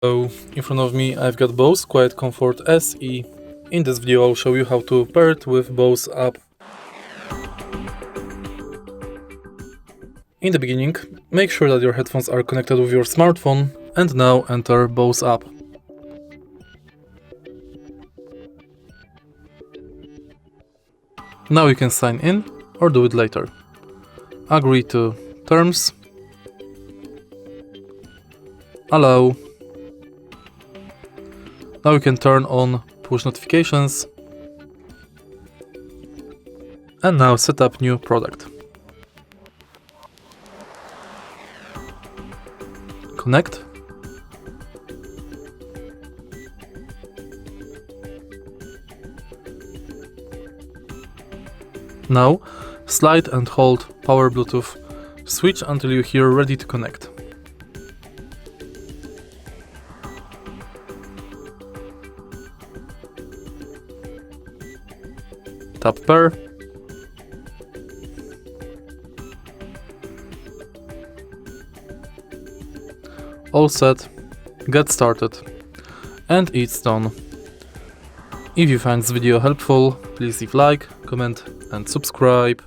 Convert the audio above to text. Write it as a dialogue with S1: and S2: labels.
S1: So in front of me I've got BOSE QuietComfort SE. In this video I'll show you how to pair it with BOSE app. In the beginning, make sure that your headphones are connected with your smartphone, and now enter BOSE app. Now you can sign in or do it later. Agree to terms. Allow. Now you can turn on push notifications. And now set up new product. Connect. Now slide and hold power Bluetooth switch until you hear ready to connect. Tap pair. All set, get started, and it's done. If you find this video helpful, please leave like, comment and subscribe.